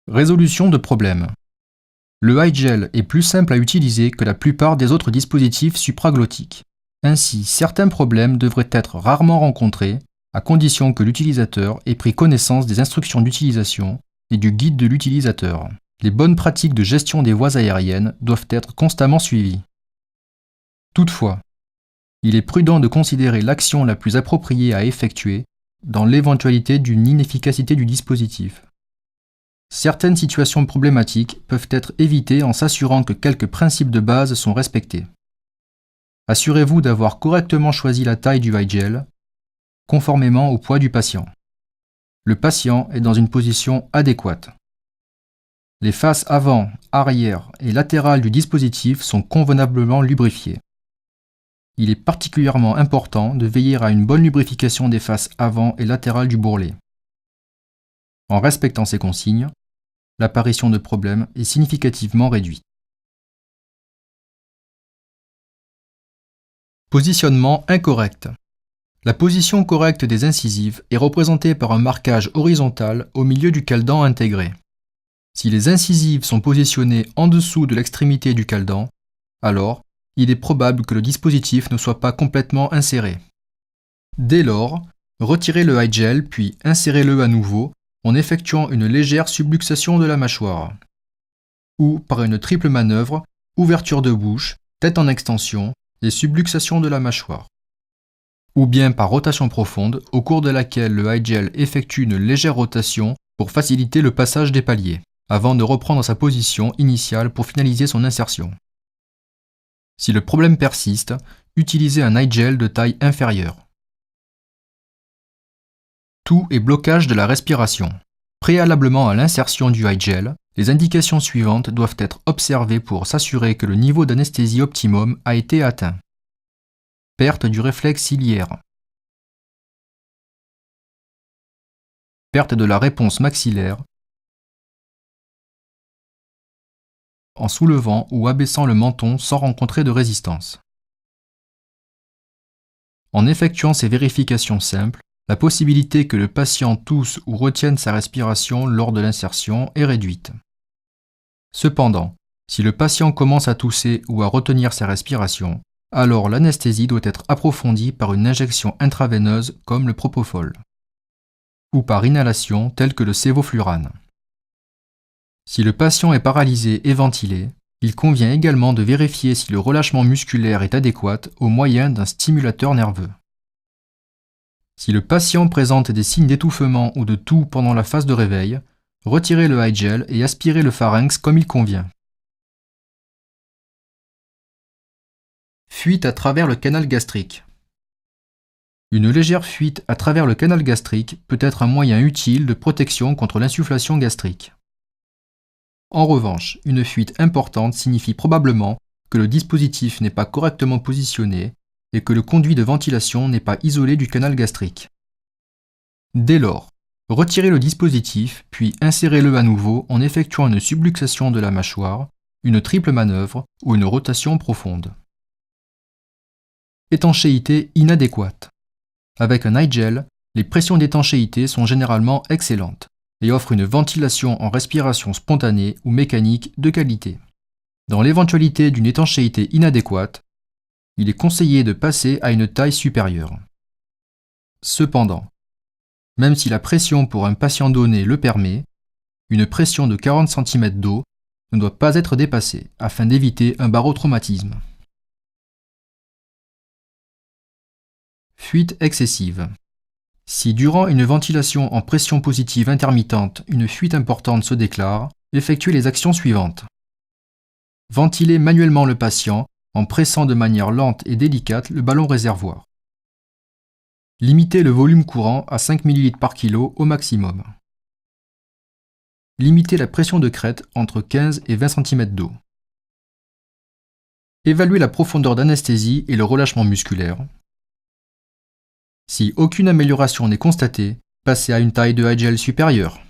Résolution de problèmes. Le high-gel est plus simple à utiliser que la plupart des autres dispositifs supraglottiques. Ainsi, certains problèmes devraient être rarement rencontrés, à condition que l'utilisateur ait pris connaissance des instructions d'utilisation et du guide de l'utilisateur. Les bonnes pratiques de gestion des voies aériennes doivent être constamment suivies. Toutefois, il est prudent de considérer l'action la plus appropriée à effectuer dans l'éventualité d'une inefficacité du dispositif. Certaines situations problématiques peuvent être évitées en s'assurant que quelques principes de base sont respectés. Assurez-vous d'avoir correctement choisi la taille du high-gel, conformément au poids du patient. Le patient est dans une position adéquate. Les faces avant, arrière et latérales du dispositif sont convenablement lubrifiées. Il est particulièrement important de veiller à une bonne lubrification des faces avant et latérales du bourrelet. En respectant ces consignes, l'apparition de problèmes est significativement réduite. Positionnement incorrect. La position correcte des incisives est représentée par un marquage horizontal au milieu du cale-dent intégré. Si les incisives sont positionnées en dessous de l'extrémité du cale-dent, alors il est probable que le dispositif ne soit pas complètement inséré. Dès lors, retirez le high-gel puis insérez-le à nouveau en effectuant une légère subluxation de la mâchoire, ou par une triple manœuvre, ouverture de bouche, tête en extension et subluxation de la mâchoire, ou bien par rotation profonde au cours de laquelle le high-gel effectue une légère rotation pour faciliter le passage des paliers, avant de reprendre sa position initiale pour finaliser son insertion. Si le problème persiste, utilisez un high-gel de taille inférieure. Toux et blocage de la respiration. Préalablement à l'insertion du high-gel, les indications suivantes doivent être observées pour s'assurer que le niveau d'anesthésie optimum a été atteint. Perte du réflexe ciliaire. Perte de la réponse maxillaire en soulevant ou abaissant le menton sans rencontrer de résistance. En effectuant ces vérifications simples, la possibilité que le patient tousse ou retienne sa respiration lors de l'insertion est réduite. Cependant, si le patient commence à tousser ou à retenir sa respiration, alors l'anesthésie doit être approfondie par une injection intraveineuse comme le propofol, ou par inhalation telle que le sévoflurane. Si le patient est paralysé et ventilé, il convient également de vérifier si le relâchement musculaire est adéquat au moyen d'un stimulateur nerveux. Si le patient présente des signes d'étouffement ou de toux pendant la phase de réveil, retirez le high-gel et aspirez le pharynx comme il convient. Fuite à travers le canal gastrique. Une légère fuite à travers le canal gastrique peut être un moyen utile de protection contre l'insufflation gastrique. En revanche, une fuite importante signifie probablement que le dispositif n'est pas correctement positionné et que le conduit de ventilation n'est pas isolé du canal gastrique. Dès lors, retirez le dispositif, puis insérez-le à nouveau en effectuant une subluxation de la mâchoire, une triple manœuvre ou une rotation profonde. Étanchéité inadéquate. Avec un high-gel, les pressions d'étanchéité sont généralement excellentes et offrent une ventilation en respiration spontanée ou mécanique de qualité. Dans l'éventualité d'une étanchéité inadéquate, il est conseillé de passer à une taille supérieure. Cependant, même si la pression pour un patient donné le permet, une pression de 40 cm d'eau ne doit pas être dépassée afin d'éviter un barotraumatisme. Fuite excessive. Si durant une ventilation en pression positive intermittente, une fuite importante se déclare, effectuez les actions suivantes. Ventilez manuellement le patient en pressant de manière lente et délicate le ballon réservoir. Limitez le volume courant à 5 ml par kg au maximum. Limitez la pression de crête entre 15 et 20 cm d'eau. Évaluez la profondeur d'anesthésie et le relâchement musculaire. Si aucune amélioration n'est constatée, passez à une taille de high-gel supérieure.